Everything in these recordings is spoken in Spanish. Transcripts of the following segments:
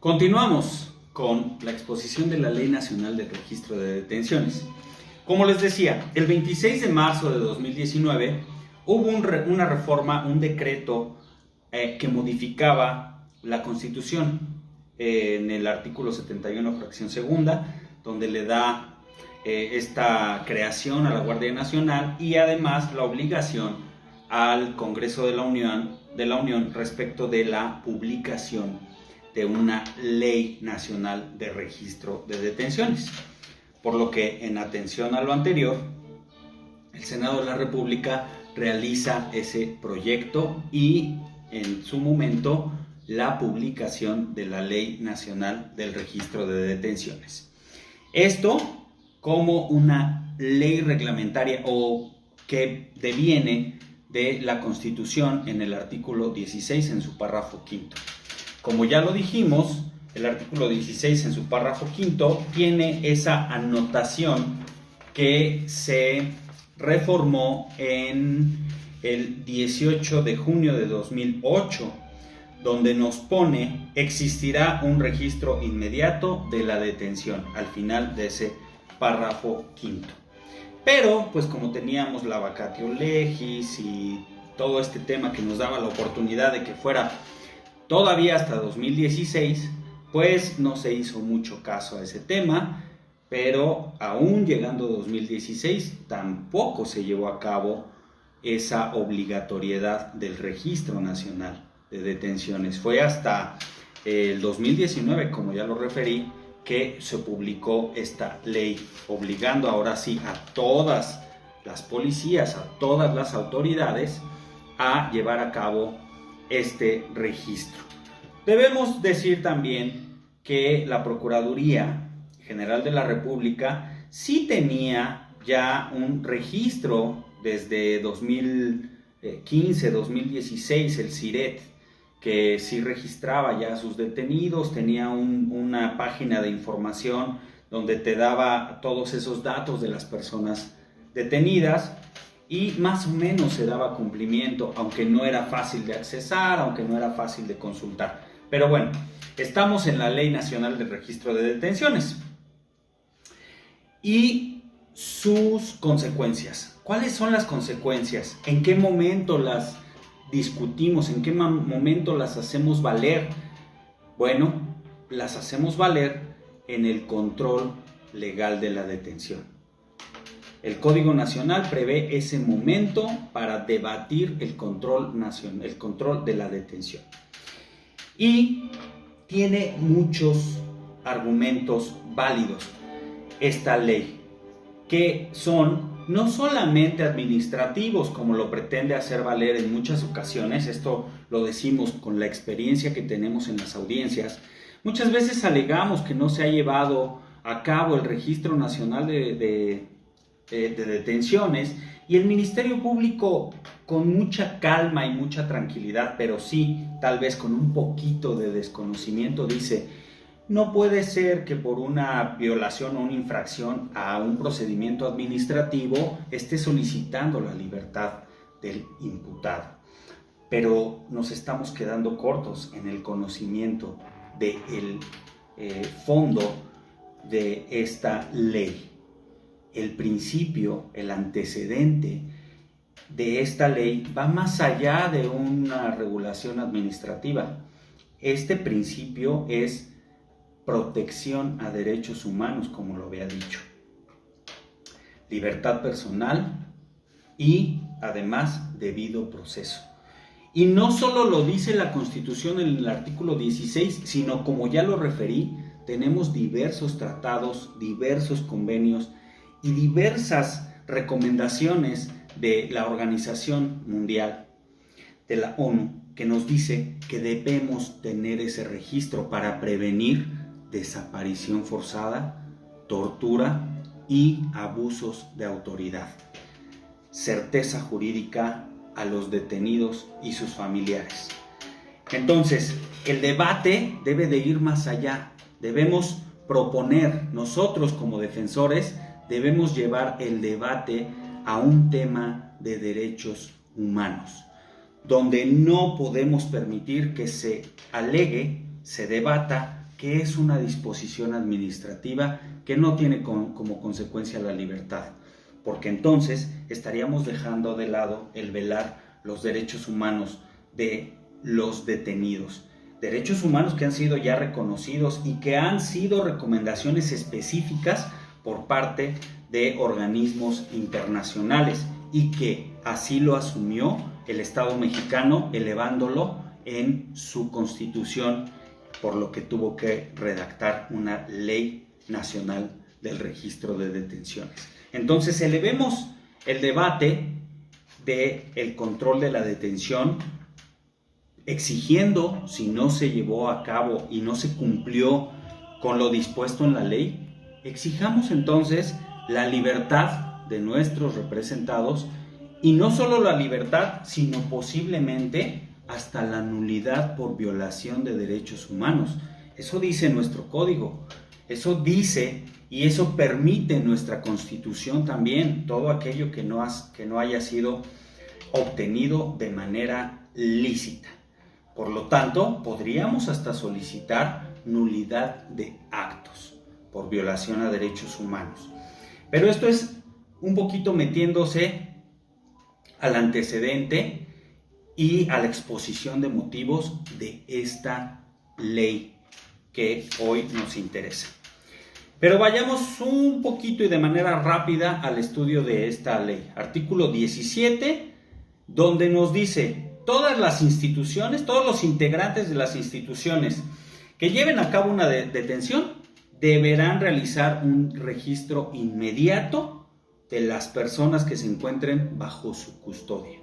Continuamos con la exposición de la Ley Nacional del Registro de Detenciones. Como les decía, el 26 de marzo de 2019 hubo una reforma, un decreto que modificaba la Constitución en el artículo 71, fracción segunda, donde le da esta creación a la Guardia Nacional y además la obligación al Congreso de la Unión respecto de la publicación de una ley nacional de registro de detenciones. Por lo que, en atención a lo anterior, el Senado de la República realiza ese proyecto y, en su momento, la publicación de la Ley Nacional del Registro de Detenciones. Esto como una ley reglamentaria o que deviene de la Constitución en el artículo 16 en su párrafo quinto. Como ya lo dijimos, el artículo 16 en su párrafo quinto tiene esa anotación que se reformó en el 18 de junio de 2008, donde nos pone: existirá un registro inmediato de la detención, al final de ese párrafo quinto. Pero, pues como teníamos la vacatio legis y todo este tema que nos daba la oportunidad de que fuera todavía hasta 2016, pues no se hizo mucho caso a ese tema, pero aún llegando 2016 tampoco se llevó a cabo esa obligatoriedad del Registro Nacional de Detenciones. Fue hasta el 2019, como ya lo referí, que se publicó esta ley, obligando ahora sí a todas las policías, a todas las autoridades a llevar a cabo este registro. Debemos decir también que la Procuraduría General de la República sí tenía ya un registro desde 2015, 2016, el CIRET, que sí registraba ya a sus detenidos, tenía una página de información donde te daba todos esos datos de las personas detenidas y más o menos se daba cumplimiento, aunque no era fácil de accesar, aunque no era fácil de consultar. Pero bueno, estamos en la Ley Nacional del Registro de Detenciones y sus consecuencias. ¿Cuáles son las consecuencias? ¿En qué momento las discutimos? ¿En qué momento las hacemos valer? Bueno, las hacemos valer en el control legal de la detención. El Código Nacional prevé ese momento para debatir el control nacional, el control de la detención. Y tiene muchos argumentos válidos esta ley, que son no solamente administrativos, como lo pretende hacer valer en muchas ocasiones. Esto lo decimos con la experiencia que tenemos en las audiencias. Muchas veces alegamos que no se ha llevado a cabo el Registro Nacional de detenciones y el Ministerio Público, con mucha calma y mucha tranquilidad, pero sí tal vez con un poquito de desconocimiento, dice: no puede ser que por una violación o una infracción a un procedimiento administrativo esté solicitando la libertad del imputado. Pero nos estamos quedando cortos en el conocimiento del fondo de esta ley. El principio, el antecedente de esta ley va más allá de una regulación administrativa. Este principio es protección a derechos humanos, como lo había dicho, libertad personal y además debido proceso. Y no solo lo dice la Constitución en el artículo 16, sino, como ya lo referí, tenemos diversos tratados, diversos convenios y diversas recomendaciones de la Organización Mundial, de la ONU, que nos dice que debemos tener ese registro para prevenir desaparición forzada, tortura y abusos de autoridad. Certeza jurídica a los detenidos y sus familiares. Entonces, el debate debe de ir más allá. Debemos proponer, nosotros como defensores, debemos llevar el debate a un tema de derechos humanos, donde no podemos permitir que se alegue, se debata que es una disposición administrativa que no tiene como consecuencia la libertad, porque entonces estaríamos dejando de lado el velar los derechos humanos de los detenidos. Derechos humanos que han sido ya reconocidos y que han sido recomendaciones específicas por parte de organismos internacionales y que así lo asumió el Estado mexicano, elevándolo en su constitución, por lo que tuvo que redactar una ley nacional del registro de detenciones. Entonces elevemos el debate del control de la detención, exigiendo, si no se llevó a cabo y no se cumplió con lo dispuesto en la ley, exijamos entonces la libertad de nuestros representados, y no solo la libertad, sino posiblemente hasta la nulidad por violación de derechos humanos. Eso dice nuestro código, eso dice y eso permite nuestra Constitución también, todo aquello que no haya sido obtenido de manera lícita. Por lo tanto, podríamos hasta solicitar nulidad de actos por violación a derechos humanos. Pero esto es un poquito metiéndose al antecedente y a la exposición de motivos de esta ley que hoy nos interesa. Pero vayamos un poquito y de manera rápida al estudio de esta ley. Artículo 17, donde nos dice: todas las instituciones, todos los integrantes de las instituciones que lleven a cabo una detención deberán realizar un registro inmediato de las personas que se encuentren bajo su custodia.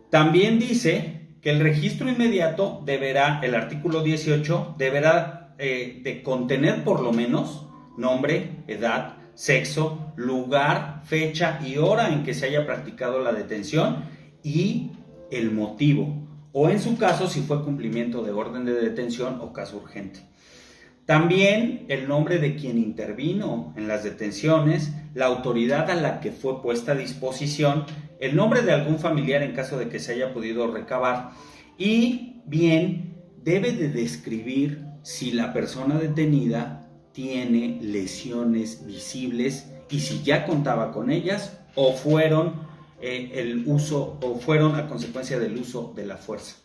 También dice que el registro inmediato deberá, el artículo 18, deberá de contener por lo menos nombre, edad, sexo, lugar, fecha y hora en que se haya practicado la detención y el motivo, o en su caso si fue cumplimiento de orden de detención o caso urgente. También el nombre de quien intervino en las detenciones, la autoridad a la que fue puesta a disposición, el nombre de algún familiar en caso de que se haya podido recabar, y bien debe de describir si la persona detenida tiene lesiones visibles y si ya contaba con ellas o fueron a consecuencia del uso de la fuerza.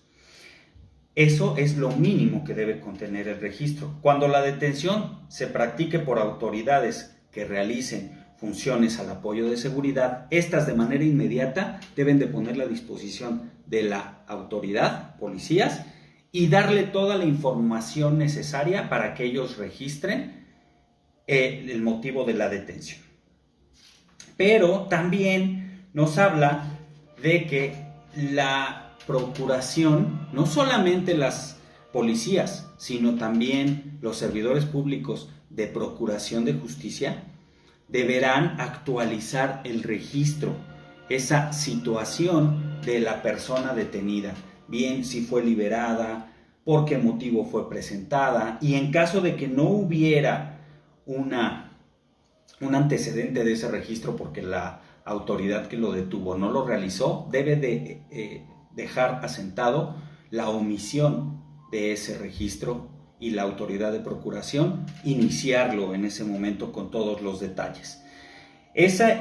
Eso es lo mínimo que debe contener el registro. Cuando la detención se practique por autoridades que realicen funciones al apoyo de seguridad, estas de manera inmediata deben de ponerla a disposición de la autoridad, policías, y darle toda la información necesaria para que ellos registren el motivo de la detención. Pero también nos habla de que la procuración, no solamente las policías, sino también los servidores públicos de procuración de justicia, deberán actualizar el registro, esa situación de la persona detenida, bien si fue liberada, por qué motivo fue presentada, y en caso de que no hubiera un antecedente de ese registro porque la autoridad que lo detuvo no lo realizó, debe de dejar asentado la omisión de ese registro y la autoridad de procuración iniciarlo en ese momento con todos los detalles. Esa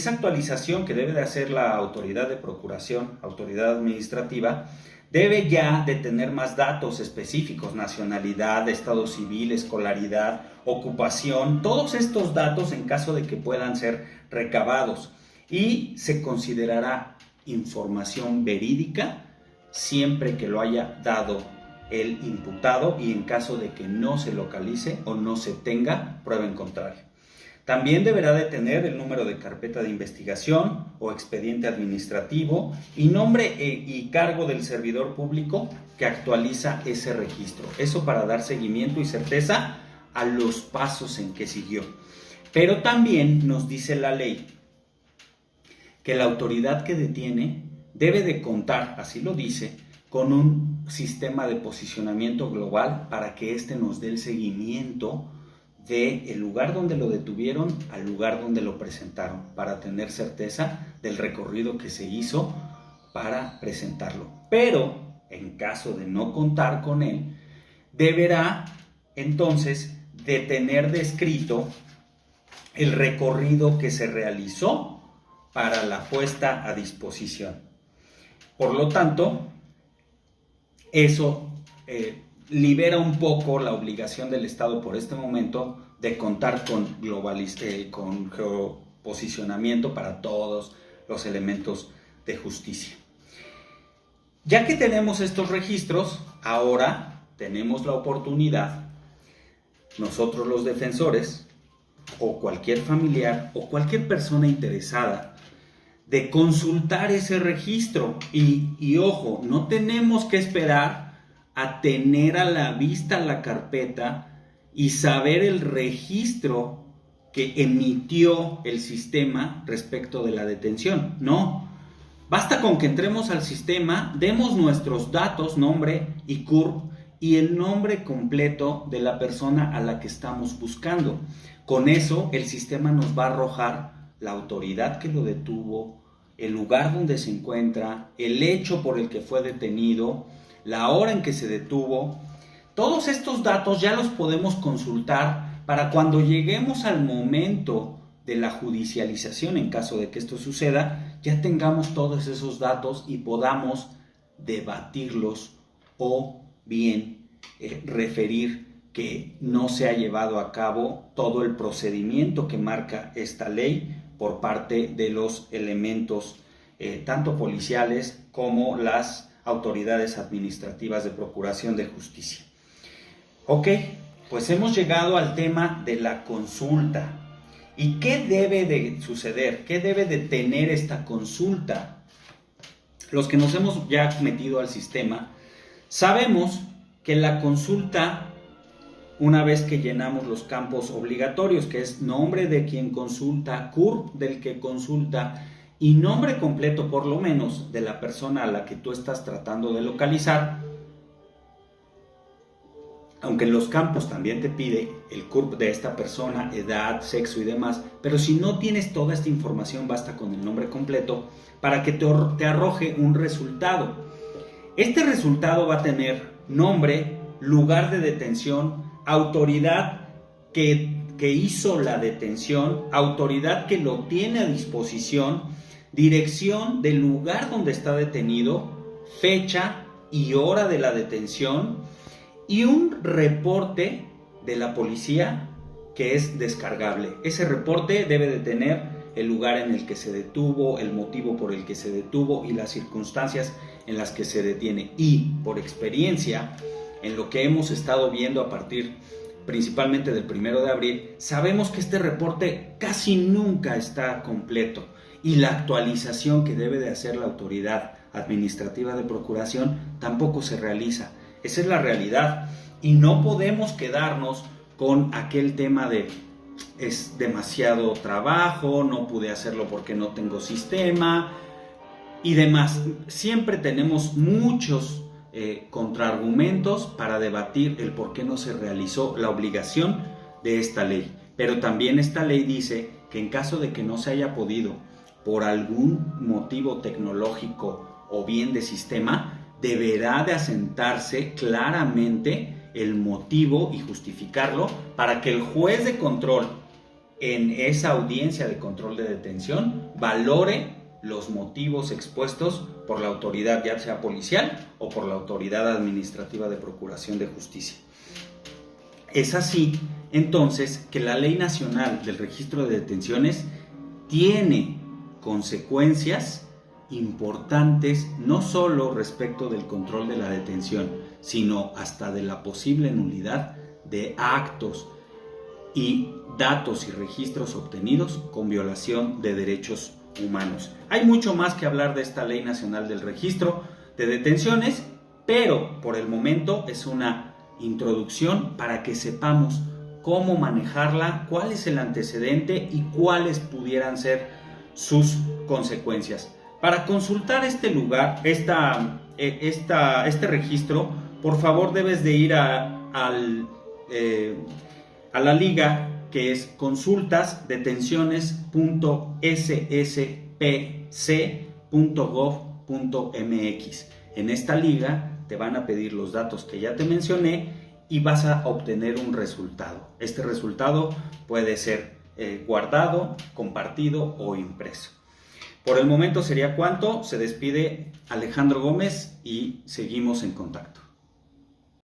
actualización que debe de hacer la autoridad de procuración, autoridad administrativa, debe ya de tener más datos específicos: nacionalidad, estado civil, escolaridad, ocupación, todos estos datos en caso de que puedan ser recabados, y se considerará información verídica siempre que lo haya dado el imputado y en caso de que no se localice o no se tenga prueba en contrario. También deberá de tener el número de carpeta de investigación o expediente administrativo y nombre y cargo del servidor público que actualiza ese registro. Eso para dar seguimiento y certeza a los pasos en que siguió. Pero también nos dice la ley que la autoridad que detiene debe de contar, así lo dice, con un sistema de posicionamiento global para que éste nos dé el seguimiento del lugar donde lo detuvieron al lugar donde lo presentaron, para tener certeza del recorrido que se hizo para presentarlo. Pero en caso de no contar con él, deberá entonces de tener descrito el recorrido que se realizó para la puesta a disposición. Por lo tanto, eso libera un poco la obligación del Estado por este momento de contar con geoposicionamiento para todos los elementos de justicia. Ya que tenemos estos registros, ahora tenemos la oportunidad, nosotros los defensores, o cualquier familiar, o cualquier persona interesada, de consultar ese registro. Y ojo, no tenemos que esperar a tener a la vista la carpeta y saber el registro que emitió el sistema respecto de la detención. No, basta con que entremos al sistema, demos nuestros datos, nombre y CURP y el nombre completo de la persona a la que estamos buscando. Con eso el sistema nos va a arrojar la autoridad que lo detuvo, el lugar donde se encuentra, el hecho por el que fue detenido, la hora en que se detuvo. Todos estos datos ya los podemos consultar para cuando lleguemos al momento de la judicialización, en caso de que esto suceda, ya tengamos todos esos datos y podamos debatirlos o bien referir que no se ha llevado a cabo todo el procedimiento que marca esta ley por parte de los elementos tanto policiales como las autoridades administrativas de procuración de justicia. Ok, pues hemos llegado al tema de la consulta. ¿Y qué debe de suceder? ¿Qué debe de tener esta consulta? Los que nos hemos ya metido al sistema, sabemos que la consulta, una vez que llenamos los campos obligatorios, que es nombre de quien consulta, CURP del que consulta y nombre completo por lo menos de la persona a la que tú estás tratando de localizar, aunque en los campos también te pide el CURP de esta persona, edad, sexo y demás, pero si no tienes toda esta información basta con el nombre completo para que te arroje un resultado. Este resultado va a tener nombre, lugar de detención, autoridad que hizo la detención, autoridad que lo tiene a disposición, dirección del lugar donde está detenido, fecha y hora de la detención y un reporte de la policía que es descargable. Ese reporte debe de tener el lugar en el que se detuvo, el motivo por el que se detuvo y las circunstancias en las que se detiene. Y por experiencia, en lo que hemos estado viendo a partir principalmente del 1 de abril, sabemos que este reporte casi nunca está completo y la actualización que debe de hacer la autoridad administrativa de procuración tampoco se realiza. Esa es la realidad y no podemos quedarnos con aquel tema de es demasiado trabajo, no pude hacerlo porque no tengo sistema y demás. Siempre tenemos muchos contraargumentos para debatir el por qué no se realizó la obligación de esta ley. Pero también esta ley dice que en caso de que no se haya podido por algún motivo tecnológico o bien de sistema, deberá de asentarse claramente el motivo y justificarlo para que el juez de control en esa audiencia de control de detención valore los motivos expuestos por la autoridad, ya sea policial o por la autoridad administrativa de procuración de justicia. Es así, entonces, que la Ley Nacional del Registro de Detenciones tiene consecuencias importantes no solo respecto del control de la detención, sino hasta de la posible nulidad de actos y datos y registros obtenidos con violación de derechos humanos. Hay mucho más que hablar de esta Ley Nacional del Registro de Detenciones, pero por el momento es una introducción para que sepamos cómo manejarla, cuál es el antecedente y cuáles pudieran ser sus consecuencias. Para consultar este lugar, este registro, por favor debes de ir a la liga que es consultasdetenciones.sspc.gov.mx. En esta liga te van a pedir los datos que ya te mencioné y vas a obtener un resultado. Este resultado puede ser guardado, compartido o impreso. Por el momento sería cuanto. Se despide Alejandro Gómez y seguimos en contacto.